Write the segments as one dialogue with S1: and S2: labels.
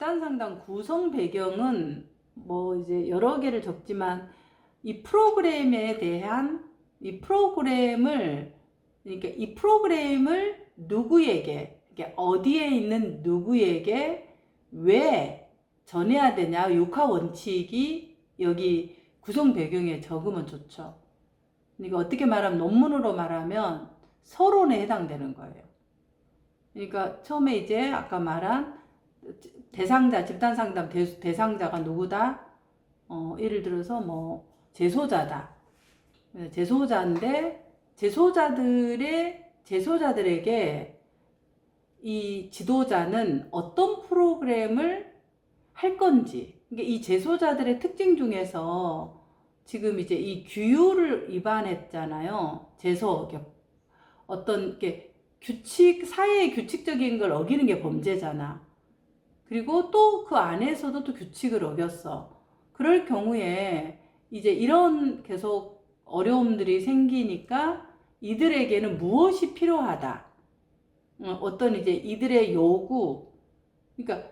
S1: 집단 상담 구성 배경은 뭐 이제 여러 개를 적지만 이 프로그램에 대한 이 프로그램을 그러니까 이 프로그램을 누구에게 어디에 있는 누구에게 왜 전해야 되냐 6화 원칙이 여기 구성 배경에 적으면 좋죠. 그러니까 어떻게 말하면 논문으로 말하면 서론에 해당되는 거예요. 그러니까 처음에 이제 아까 말한 대상자 집단 상담 대상자가 누구다? 예를 들어서 뭐 제소자다. 제소자인데 제소자들에게 이 지도자는 어떤 프로그램을 할 건지. 그러니까 이 제소자들의 특징 중에서 지금 이제 이 규율을 위반했잖아요. 어떤 게 사회의 규칙적인 걸 어기는 게 범죄잖아. 그리고 또 그 안에서도 또 규칙을 어겼어. 그럴 경우에 이제 이런 계속 어려움들이 생기니까 이들에게는 무엇이 필요하다. 어떤 이제 이들의 요구, 그러니까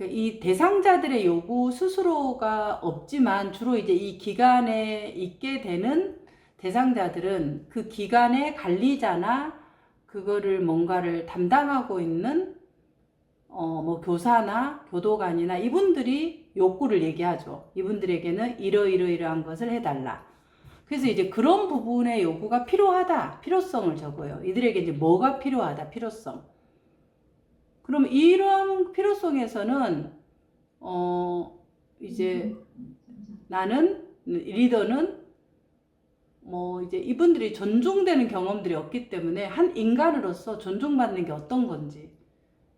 S1: 이 대상자들의 요구 스스로가 없지만 주로 이제 이 기관에 있게 되는 대상자들은 그 기관의 관리자나 그거를 뭔가를 담당하고 있는 뭐 교사나 교도관이나 이분들이 욕구를 얘기하죠. 이분들에게는 이러이러이러한 것을 해달라. 그래서 이제 그런 부분의 요구가 필요하다. 필요성을 적어요. 이들에게 이제 뭐가 필요하다. 필요성. 그럼 이런 필요성에서는 이제 리더는 뭐 이제 이분들이 존중되는 경험들이 없기 때문에 한 인간으로서 존중받는 게 어떤 건지,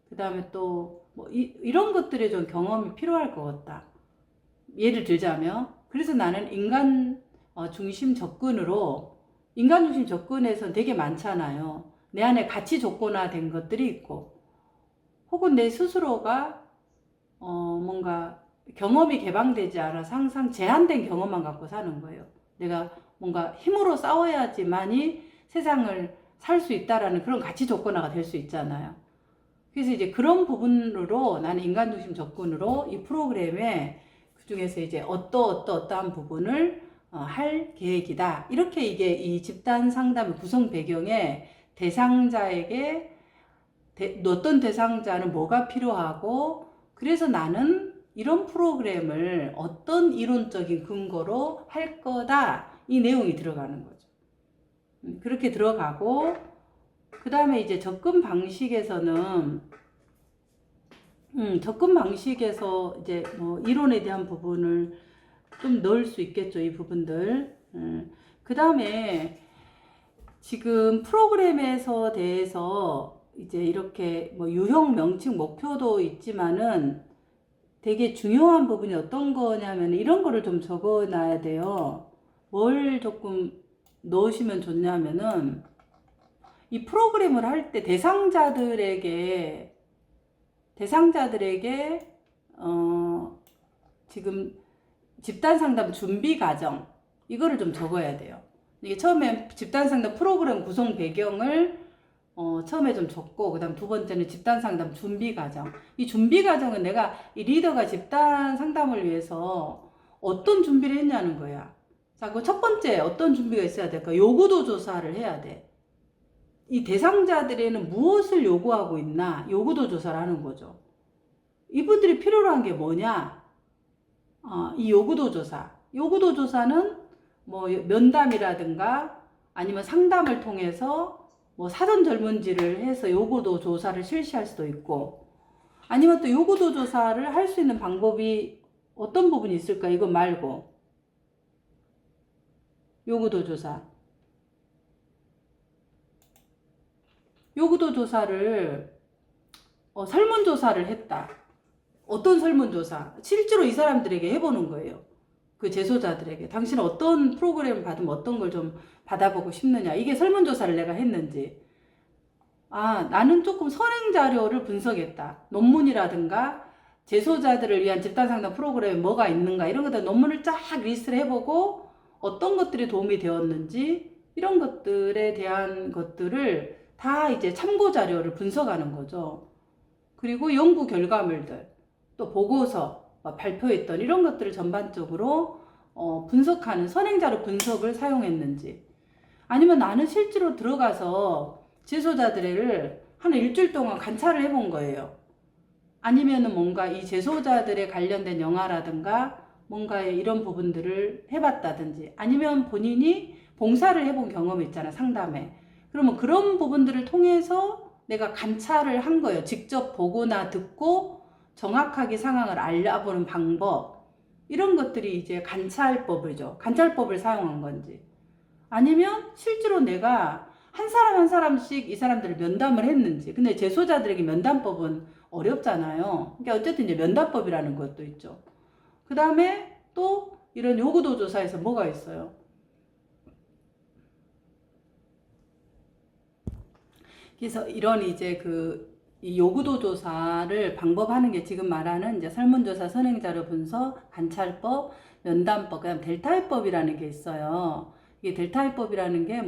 S1: 그 다음에 또 뭐 이런 것들의 좀 경험이 필요할 것 같다. 예를 들자면, 그래서 나는 인간 중심 접근에선 되게 많잖아요. 내 안에 가치 조건화된 것들이 있고, 혹은 내 스스로가 뭔가 경험이 개방되지 않아서 항상 제한된 경험만 갖고 사는 거예요. 내가 뭔가 힘으로 싸워야지만이 세상을 살 수 있다라는 그런 가치 조건화가 될 수 있잖아요. 그래서 이제 그런 부분으로 나는 인간중심 접근으로 이 프로그램에 그 중에서 이제 어떠한 부분을 할 계획이다. 이렇게 이게 이 집단 상담의 구성 배경에 대상자에게 어떤 대상자는 뭐가 필요하고, 그래서 나는 이런 프로그램을 어떤 이론적인 근거로 할 거다. 이 내용이 들어가는 거죠. 그렇게 들어가고, 그 다음에 이제 접근 방식에서는 이제 뭐 이론에 대한 부분을 좀 넣을 수 있겠죠. 이 부분들. 그 다음에 지금 프로그램에서 대해서 이제 이렇게 뭐 유형 명칭 목표도 있지만은 되게 중요한 부분이 어떤 거냐면 이런 거를 좀 적어 놔야 돼요. 뭘 조금 넣으시면 좋냐면은 이 프로그램을 할 때 대상자들에게 지금 집단 상담 준비 과정 이거를 좀 적어야 돼요. 이게 처음에 집단 상담 프로그램 구성 배경을 처음에 좀 적고, 그 다음 두 번째는 집단 상담 준비 과정. 이 준비 과정은 내가 이 리더가 집단 상담을 위해서 어떤 준비를 했냐는 거야. 자, 그 첫 번째 어떤 준비가 있어야 될까? 요구도 조사를 해야 돼. 이 대상자들에는 무엇을 요구하고 있나? 요구도 조사를 하는 거죠. 이분들이 필요로 한 게 뭐냐? 이 요구도 조사. 요구도 조사는 뭐 면담이라든가 아니면 상담을 통해서 뭐 사전 설문지를 해서 요구도 조사를 실시할 수도 있고, 아니면 또 요구도 조사를 할 수 있는 방법이 어떤 부분이 있을까? 이거 말고 요구도 조사를 설문조사를 했다. 어떤 설문조사? 실제로 이 사람들에게 해보는 거예요. 그 제소자들에게. 당신은 어떤 프로그램을 받으면 어떤 걸 좀 받아보고 싶느냐. 이게 설문조사를 내가 했는지. 나는 조금 선행자료를 분석했다. 논문이라든가 제소자들을 위한 집단상담 프로그램에 뭐가 있는가. 이런 것들 논문을 쫙 리스트를 해보고 어떤 것들이 도움이 되었는지 이런 것들에 대한 것들을 다 이제 참고자료를 분석하는 거죠. 그리고 연구 결과물들. 또 보고서, 발표했던 이런 것들을 전반적으로 분석하는 선행자료 분석을 사용했는지, 아니면 나는 실제로 들어가서 재소자들을 한 일주일 동안 관찰을 해본 거예요. 아니면은 뭔가 이 재소자들에 관련된 영화라든가 뭔가의 이런 부분들을 해봤다든지, 아니면 본인이 봉사를 해본 경험이 있잖아, 상담에. 그러면 그런 부분들을 통해서 내가 관찰을 한 거예요. 직접 보거나 듣고 정확하게 상황을 알아보는 방법, 이런 것들이 이제 관찰법이죠. 관찰법을 사용한 건지, 아니면 실제로 내가 한 사람 한 사람씩 이 사람들을 면담을 했는지. 근데 재소자들에게 면담법은 어렵잖아요. 그러니까 어쨌든 이제 면담법이라는 것도 있죠. 그 다음에 또 이런 요구도 조사에서 뭐가 있어요? 그래서 이런 이제 이 요구도 조사를 방법하는 게 지금 말하는 이제 설문조사, 선행자료 분석, 관찰법, 면담법, 그다음 델타해법이라는 게 있어요. 이게 델타해법이라는 게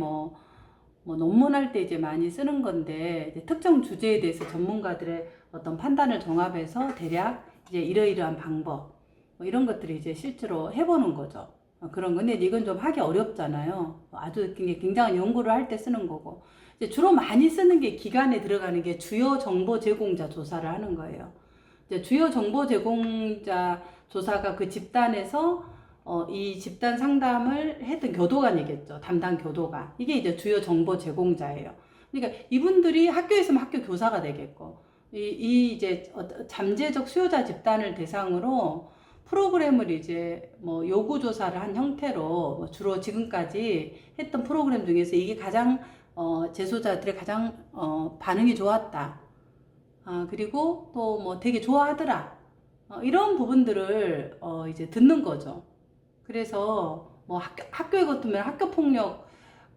S1: 논문할 때 이제 많이 쓰는 건데, 이제 특정 주제에 대해서 전문가들의 어떤 판단을 종합해서 대략 이제 이러이러한 방법, 이런 것들이 이제 실제로 해보는 거죠. 그런 건데 이건 좀 하기 어렵잖아요. 아주 굉장한 연구를 할 때 쓰는 거고, 이제 주로 많이 쓰는 게 기간에 들어가는 게 주요 정보 제공자 조사를 하는 거예요. 이제 주요 정보 제공자 조사가 그 집단에서 이 집단 상담을 했던 교도관이겠죠. 담당 교도관. 이게 이제 주요 정보 제공자예요. 그러니까 이분들이 학교에 있으면 학교 교사가 되겠고, 이제 잠재적 수요자 집단을 대상으로 프로그램을 이제 요구조사를 한 형태로 주로 지금까지 했던 프로그램 중에서 이게 가장 재소자들의 가장 반응이 좋았다. 그리고 또 되게 좋아하더라. 이런 부분들을 이제 듣는 거죠. 그래서 학교에 같으면 학교폭력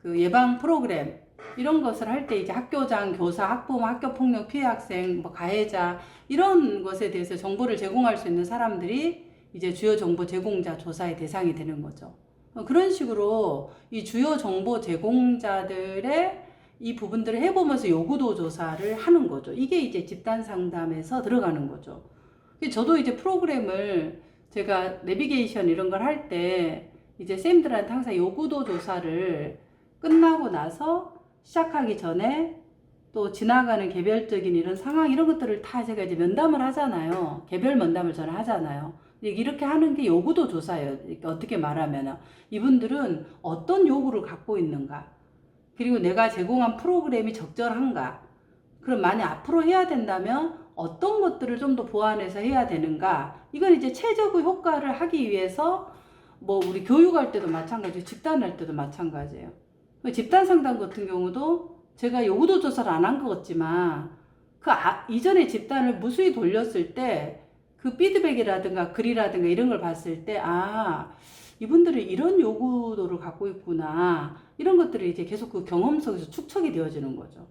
S1: 그 예방 프로그램 이런 것을 할 때 이제 학교장, 교사, 학부모, 학교폭력 피해 학생, 가해자 이런 것에 대해서 정보를 제공할 수 있는 사람들이 이제 주요 정보 제공자 조사의 대상이 되는 거죠. 그런 식으로 이 주요 정보 제공자들의 이 부분들을 해보면서 요구도 조사를 하는 거죠. 이게 이제 집단 상담에서 들어가는 거죠. 저도 이제 프로그램을 제가 내비게이션 이런 걸 할 때 이제 쌤들한테 항상 요구도 조사를 끝나고 나서 시작하기 전에 또 지나가는 개별적인 이런 상황 이런 것들을 다 제가 이제 면담을 하잖아요. 개별 면담을 저는 하잖아요. 이렇게 하는 게 요구도 조사예요. 어떻게 말하면 이분들은 어떤 요구를 갖고 있는가, 그리고 내가 제공한 프로그램이 적절한가, 그럼 만약 앞으로 해야 된다면 어떤 것들을 좀 더 보완해서 해야 되는가. 이건 이제 최적의 효과를 하기 위해서 우리 교육할 때도 마찬가지고 집단할 때도 마찬가지예요. 집단 상담 같은 경우도 제가 요구도 조사를 안 한 것 같지만 이전에 집단을 무수히 돌렸을 때 그 피드백이라든가 글이라든가 이런 걸 봤을 때 이분들은 이런 요구도를 갖고 있구나, 이런 것들이 이제 계속 그 경험 속에서 축적이 되어지는 거죠.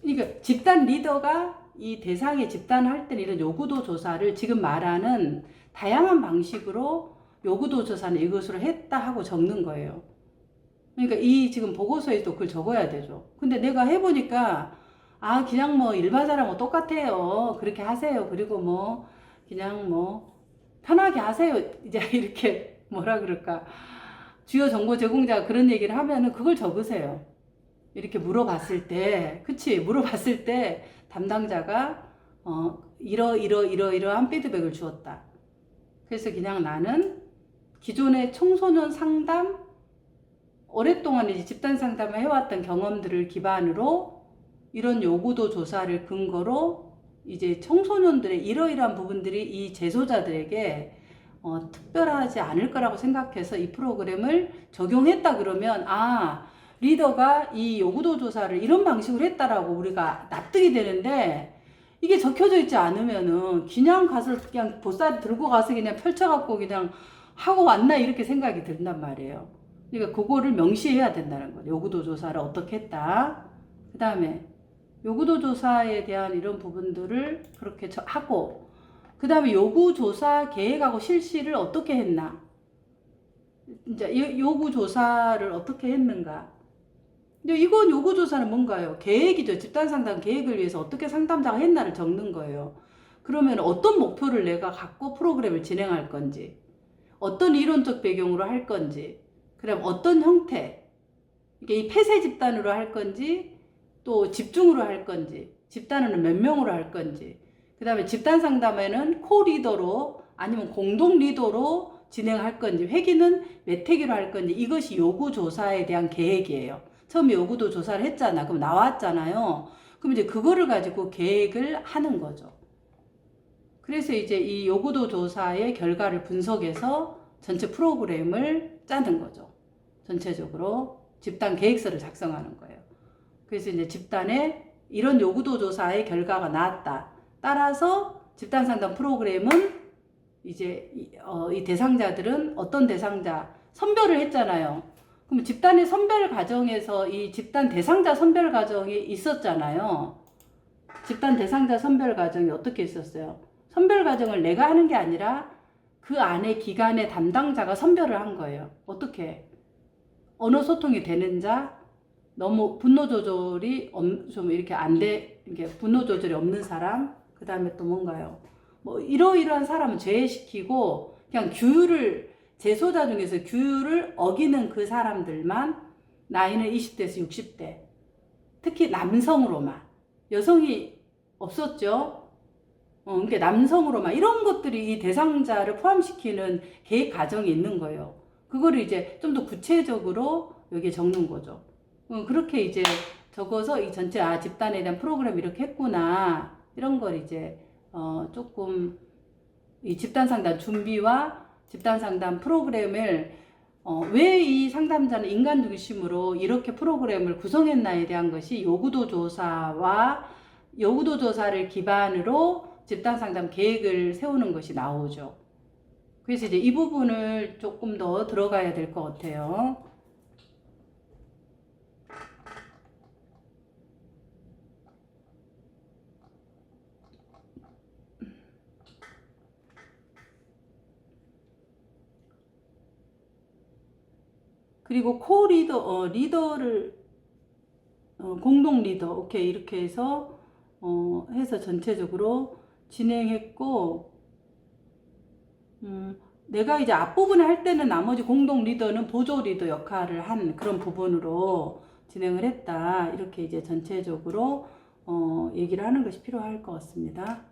S1: 그러니까 집단 리더가 이 대상의 집단을 할 때는 이런 요구도 조사를 지금 말하는 다양한 방식으로 요구도 조사는 이것으로 했다 하고 적는 거예요. 그러니까 이 지금 보고서에도 그걸 적어야 되죠. 근데 내가 해보니까 그냥 일반 사람하고 똑같아요. 그렇게 하세요. 그리고 그냥 편하게 하세요. 이제 이렇게 뭐라 그럴까, 주요 정보 제공자가 그런 얘기를 하면은 그걸 적으세요. 이렇게 물어봤을 때, 물어봤을 때 담당자가 이러한 피드백을 주었다. 그래서 그냥 나는 기존의 청소년 상담, 오랫동안 이제 집단 상담을 해왔던 경험들을 기반으로 이런 요구도 조사를 근거로 이제 청소년들의 이러이러한 부분들이 이 재소자들에게 특별하지 않을 거라고 생각해서 이 프로그램을 적용했다 그러면 리더가 이 요구도 조사를 이런 방식으로 했다라고 우리가 납득이 되는데, 이게 적혀져 있지 않으면은 그냥 가서 그냥 보따리 들고 가서 그냥 펼쳐갖고 그냥 하고 왔나 이렇게 생각이 든단 말이에요. 그러니까 그거를 명시해야 된다는 거예요. 요구도 조사를 어떻게 했다. 그 다음에 요구도 조사에 대한 이런 부분들을 그렇게 하고, 그 다음에 요구 조사 계획하고 실시를 어떻게 했나. 이제 요구 조사를 어떻게 했는가. 근데 이건 요구조사는 뭔가요? 계획이죠. 집단 상담 계획을 위해서 어떻게 상담자가 했나를 적는 거예요. 그러면 어떤 목표를 내가 갖고 프로그램을 진행할 건지, 어떤 이론적 배경으로 할 건지, 그다음 어떤 형태, 이게 이 폐쇄 집단으로 할 건지, 또 집중으로 할 건지, 집단은 몇 명으로 할 건지, 그 다음에 집단 상담에는 코 리더로 아니면 공동 리더로 진행할 건지, 회기는 몇 회기로 할 건지, 이것이 요구 조사에 대한 계획이에요. 처음에 요구도 조사를 했잖아. 그럼 나왔잖아요. 그럼 이제 그거를 가지고 계획을 하는 거죠. 그래서 이제 이 요구도 조사의 결과를 분석해서 전체 프로그램을 짜는 거죠. 전체적으로 집단 계획서를 작성하는 거예요. 그래서 이제 집단에 이런 요구도 조사의 결과가 나왔다. 따라서 집단 상담 프로그램은 이제 이 대상자들은 어떤 대상자 선별을 했잖아요. 그럼 집단의 선별 과정에서 이 집단 대상자 선별 과정이 있었잖아요. 집단 대상자 선별 과정이 어떻게 있었어요? 선별 과정을 내가 하는 게 아니라 그 안에 기관의 담당자가 선별을 한 거예요. 어떻게? 언어 소통이 되는 자, 너무 분노 조절이 좀 이렇게 이렇게 분노 조절이 없는 사람, 그 다음에 또 뭔가요? 뭐 이러이러한 사람은 제외시키고 그냥 규율을, 재소자 중에서 규율을 어기는 그 사람들만, 나이는 20대에서 60대, 특히 남성으로만, 여성이 없었죠. 그러니까 남성으로만, 이런 것들이 이 대상자를 포함시키는 계획 과정이 있는 거예요. 그거를 이제 좀 더 구체적으로 여기에 적는 거죠. 그렇게 이제 적어서 이 전체 집단에 대한 프로그램 이렇게 했구나, 이런 걸 이제 조금 이 집단 상담 준비와 집단 상담 프로그램을 왜 이 상담자는 인간 중심으로 이렇게 프로그램을 구성했나에 대한 것이 요구도 조사와 요구도 조사를 기반으로 집단 상담 계획을 세우는 것이 나오죠. 그래서 이제 이 부분을 조금 더 들어가야 될 것 같아요. 그리고 코 리더, 리더를, 공동 리더, 오케이, 이렇게 해서, 해서 전체적으로 진행했고, 내가 이제 앞부분에 할 때는 나머지 공동 리더는 보조 리더 역할을 한 그런 부분으로 진행을 했다. 이렇게 이제 전체적으로, 얘기를 하는 것이 필요할 것 같습니다.